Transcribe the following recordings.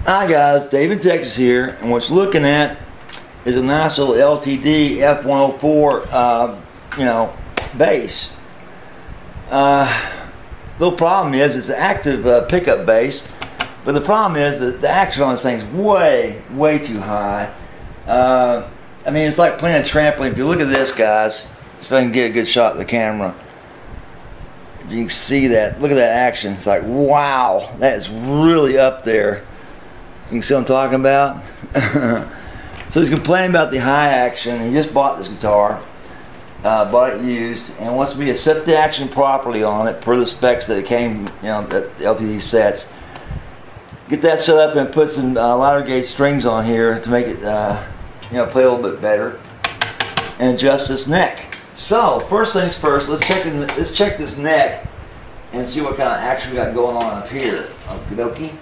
Hi guys, Dave in Texas here, and what you're looking at is a nice little LTD F104 bass. Little problem is it's an active pickup bass, but the problem is that the action on this thing is way too high. I mean, it's like playing a trampoline. If you look at this, guys, so I can get a good shot of the camera. If you can see that, look at that action. It's like, wow, that is really up there. You can see what I'm talking about? So he's complaining about the high action. He just bought this guitar, bought it used, and wants me to set the action properly on it per the specs that it came, that the LTD sets. Get that set up and put some louder gauge strings on here to make it, play a little bit better, and adjust this neck. So first things first, let's check this neck and see what kind of action we got going on up here. Okie dokie.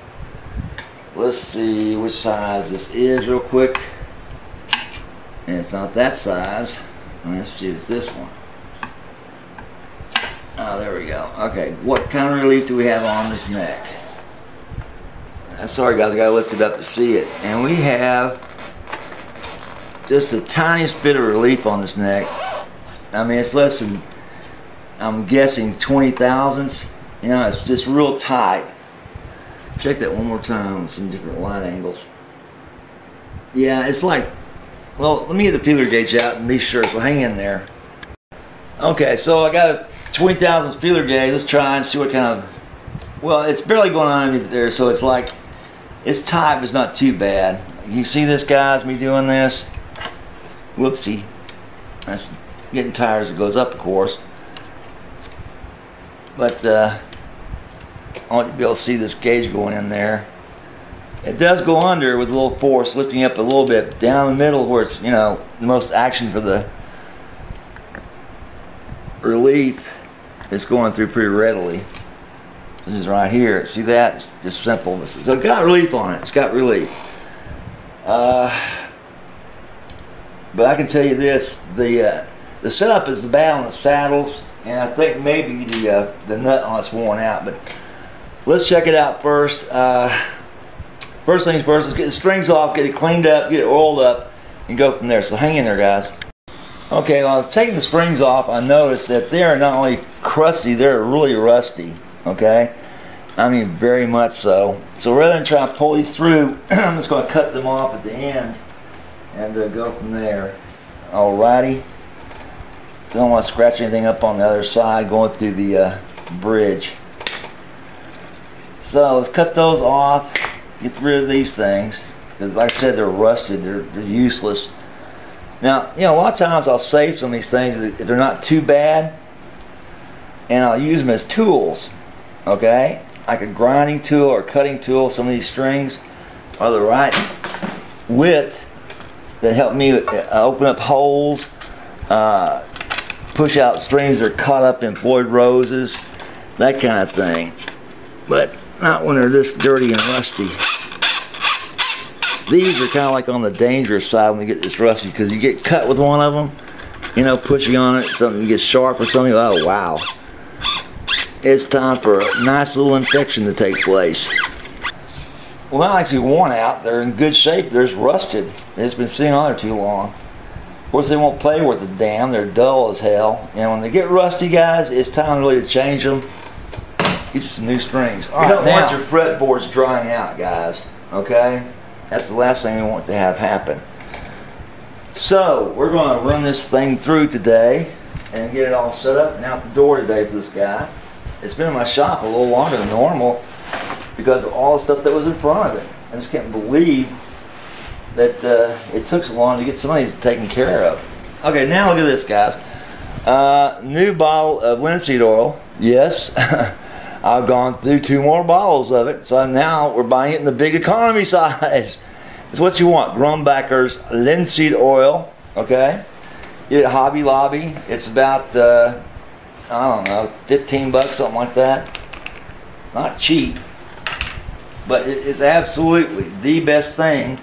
Let's see which size this is real quick. And it's not that size. Let's see, it's this one. Oh, there we go. Okay, what kind of relief do we have on this neck? Sorry guys, I gotta lift it up to see it. And we have just the tiniest bit of relief on this neck. I mean, it's less than, I'm guessing, 20 thousandths. It's just real tight. Check that one more time with some different light angles. Yeah, it's like, well, let me get the feeler gauge out and be sure, so hang in there. Okay, so I got a 20 thousandths feeler gauge. Let's try and see what kind of, well, it's barely going on underneath there, so it's like, it's tight, but it's not too bad. You see this, guys, me doing this? Whoopsie. That's getting tired as it goes up, of course. But, I want you to be able to see this gauge going in there. It does go under with a little force, lifting up a little bit down the middle where it's, the most action for the relief. It's going through pretty readily. This is right here. See that? It's just simple. So it's got relief on it. It's got relief. But I can tell you this: the setup is bad on the saddles, and I think maybe the nut on it's worn out. But let's check it out first. First things first, let's get the strings off, get it cleaned up, get it oiled up, and go from there. So hang in there, guys. Okay, while I was taking the springs off, I noticed that they're not only crusty, they're really rusty. Okay? I mean, very much so. So rather than try to pull these through, I'm just going to cut them off at the end and go from there. Alrighty. Don't want to scratch anything up on the other side going through the bridge. So let's cut those off, get rid of these things, because like I said, they're rusted, they're useless. Now, a lot of times I'll save some of these things if they're not too bad, and I'll use them as tools, okay? Like a grinding tool or cutting tool. Some of these strings are the right width that help me open up holes, push out strings that are caught up in Floyd roses, that kind of thing. But not when they're this dirty and rusty. These are kind of like on the dangerous side when they get this rusty, because you get cut with one of them, pushing on it, something gets sharp or something. Oh wow, it's time for a nice little infection to take place. Well, not actually worn out, they're in good shape, they're just rusted. It's been sitting on there too long. Of course, they won't play worth a damn, they're dull as hell. When they get rusty, guys, it's time really to change them. Get you some new strings. You don't want your fretboards drying out, guys. Okay? That's the last thing we want to have happen. So, we're going to run this thing through today and get it all set up and out the door today for this guy. It's been in my shop a little longer than normal because of all the stuff that was in front of it. I just can't believe that it took so long to get some of these taken care of. Okay, now look at this, guys. New bottle of linseed oil. Yes. I've gone through 2 more bottles of it, so now we're buying it in the big economy size. It's what you want. Grumbacker's Linseed Oil, okay? Get it at Hobby Lobby. It's about, I don't know, 15 bucks, something like that. Not cheap, but it's absolutely the best thing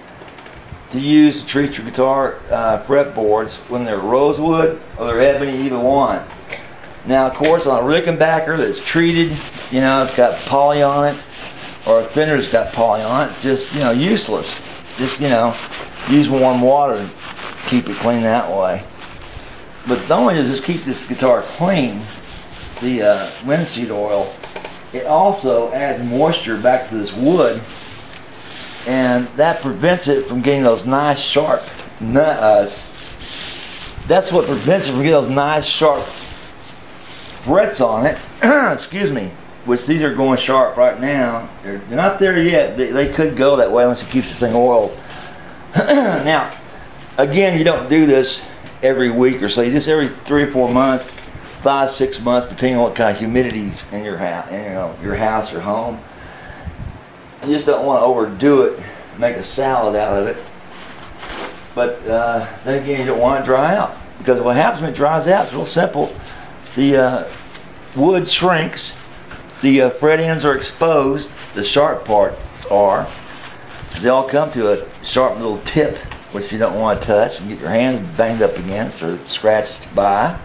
to use to treat your guitar fretboards when they're rosewood or they're ebony, either one. Now, of course, on a Rickenbacker that's treated, it's got poly on it, or a fender's got poly on it, it's just, you know, useless. Just, you know, use warm water and keep it clean that way. But not only does this keep this guitar clean, the linseed oil, it also adds moisture back to this wood, and that prevents it from getting those nice sharp that's what prevents it from getting those nice sharp frets on it. Excuse me. Which these are going sharp right now. They're not there yet. They could go that way once it keeps this thing oiled. Now, again, you don't do this every week or so. You just every 3 or 4 months, 5, 6 months, depending on what kind of humidity's in your house, your home. You just don't want to overdo it, make a salad out of it. But then again, you don't want it to dry out, because what happens when it dries out, it's real simple. The wood shrinks, the fret ends are exposed, the sharp parts are. They all come to a sharp little tip, which you don't want to touch, and get your hands banged up against or scratched by.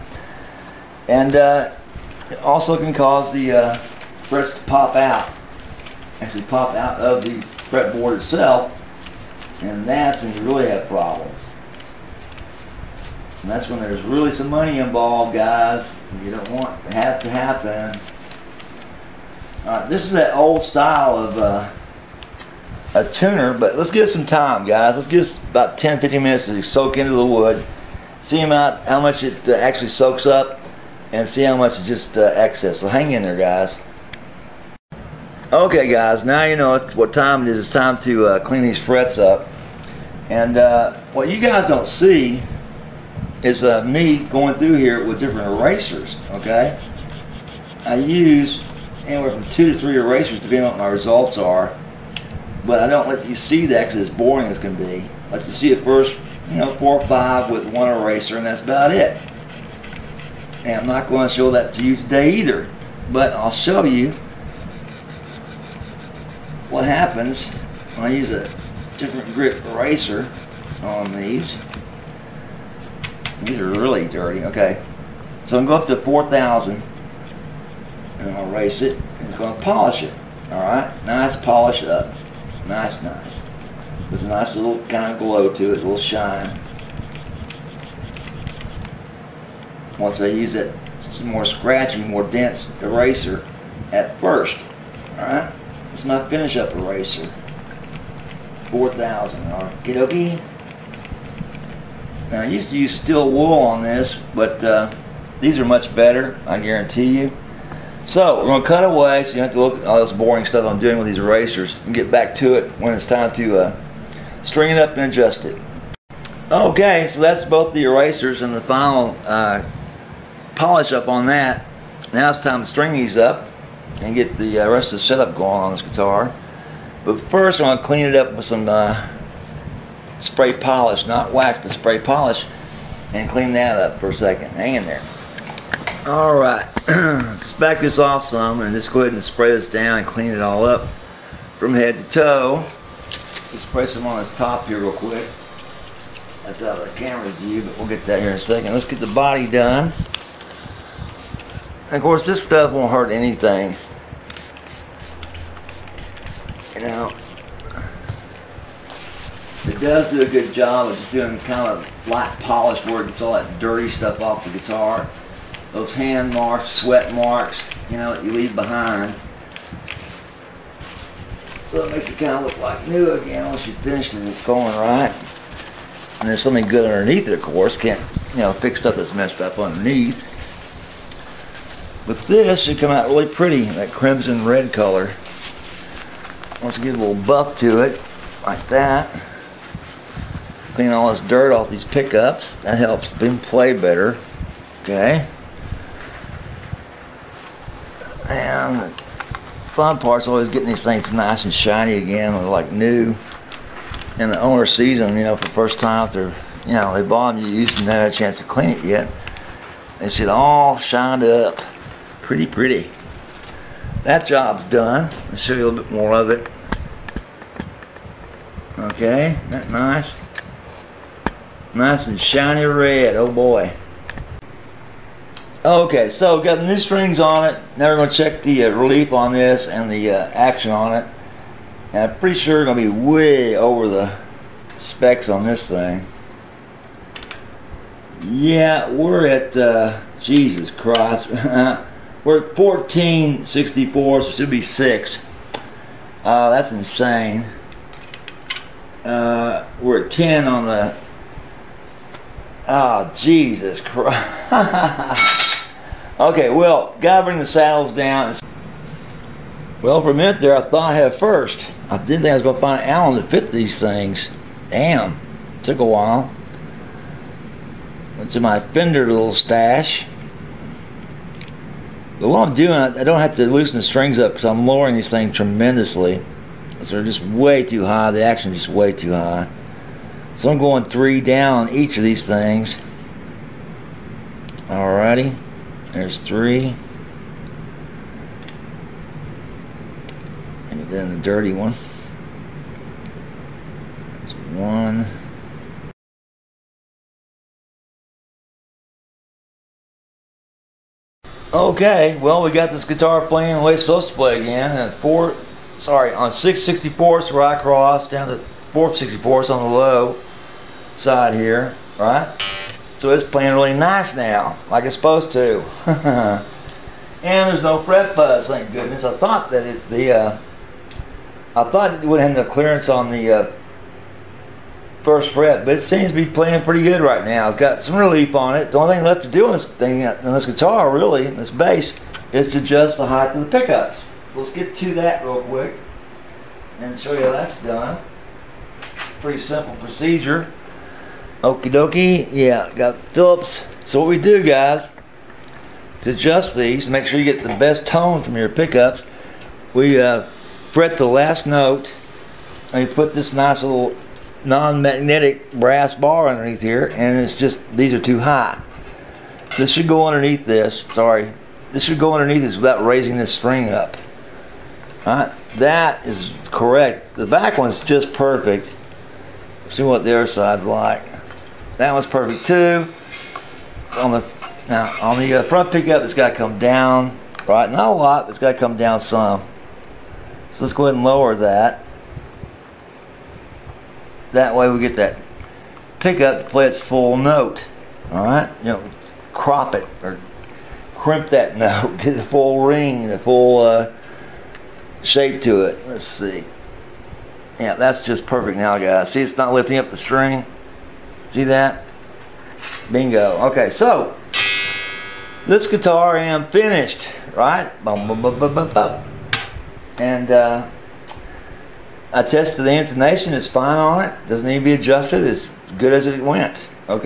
And it also can cause the frets to pop out, actually pop out of the fretboard itself, and that's when you really have problems. And that's when there's really some money involved, guys. You don't want that to happen. This is that old style of a tuner, but let's give it some time, guys. Let's give it about 10-15 minutes to soak into the wood. See how much it actually soaks up, and see how much is just excess. So hang in there, guys. Okay, guys, now you know what time it is. It's time to clean these frets up. And what you guys don't see is me going through here with different erasers, okay? I use anywhere from 2 to 3 erasers depending on what my results are. But I don't let you see that because it's boring as can be. I let you see it first, you know, 4 or 5 with 1 eraser, and that's about it. And I'm not going to show that to you today either. But I'll show you what happens when I use a different grit eraser on these. These are really dirty. Okay, so I'm going to go up to 4,000, and I'll erase it, and it's going to polish it. All right, nice polish up, nice. There's a nice little kind of glow to it, a little shine. Once I use it, some more scratchy, more dense eraser at first. All right, it's my finish up eraser. 4,000. Okie dokie. Now, I used to use steel wool on this, but these are much better, I guarantee you. So we're going to cut away, so you don't have to look at all this boring stuff I'm doing with these erasers, and get back to it when it's time to string it up and adjust it. Okay, so that's both the erasers and the final polish up on that. Now it's time to string these up and get the rest of the setup going on this guitar. But first I'm going to clean it up with some spray polish, not wax, but spray polish, and clean that up for a second. Hang in there. Alright, let's back this off some and just go ahead and spray this down and clean it all up from head to toe. Let's spray some on this top here real quick. That's out of the camera view, but we'll get that here in a second. Let's get the body done. And of course, this stuff won't hurt anything. You know, it does do a good job of just doing kind of light polish where it gets all that dirty stuff off the guitar. Those hand marks, sweat marks, you know, that you leave behind. So it makes it kind of look like new again once you finished it and it's going right. And there's something good underneath it, of course. Can't, you know, fix stuff that's messed up underneath. But this should come out really pretty, that crimson red color. Once you get a little buff to it, like that. Clean all this dirt off these pickups. That helps them play better. Okay. And the fun part's always getting these things nice and shiny again. They're like new. And the owner sees them, you know, for the first time. If they're, you know, they bought them, you haven't had a chance to clean it yet. They see it all shined up. Pretty pretty. That job's done. I'll show you a little bit more of it. Okay, isn't that nice? Nice and shiny red, oh boy. Okay, so got the new strings on it. Now we're going to check the relief on this and the action on it. And I'm pretty sure it's going to be way over the specs on this thing. Yeah, we're at, Jesus Christ. We're at 1464, so it should be 6. That's insane. We're at 10 on the... Oh, Jesus Christ. Okay, well, gotta bring the saddles down. Well, for a minute there, I thought I had first. I didn't think I was going to find an Allen that fit these things. Damn. Took a while. Went to my fender little stash. But what I'm doing, I don't have to loosen the strings up because I'm lowering these things tremendously. So they're just way too high. The action is just way too high. So I'm going 3 down on each of these things. Alrighty. There's 3. And then the dirty one. There's 1. Okay, well, we got this guitar playing the way it's supposed to play again. And on 6/64 right across, down to 4/64 on the low side here, right? So it's playing really nice now, like it's supposed to. And there's no fret fuzz, thank goodness. I thought that I thought it would have enough clearance on the first fret, but it seems to be playing pretty good right now. It's got some relief on it. The only thing left to do on this thing, on this guitar, really, this bass, is to adjust the height of the pickups. So let's get to that real quick and show you how that's done. Pretty simple procedure. Okie dokie. Yeah, got Phillips. So what we do, guys, to adjust these, make sure you get the best tone from your pickups, we fret the last note, and you put this nice little non-magnetic brass bar underneath here, and it's just, these are too high. This should go underneath this. Sorry, this should go underneath this without raising this string up. Alright, that is correct. The back one's just perfect. Let's see what the other side's like. That one's perfect too. On the front pickup, it's got to come down, right? Not a lot, but it's got to come down some. So let's go ahead and lower that. That way we get that pickup to play its full note. Alright? You know, crop it or crimp that note. Get the full ring, the full shape to it. Let's see. Yeah, that's just perfect now, guys. See, it's not lifting up the string. See that? Bingo. Okay, so this guitar I am finished, right? And I tested the intonation. It's fine on it. Doesn't need to be adjusted. It's good as it went. Okay.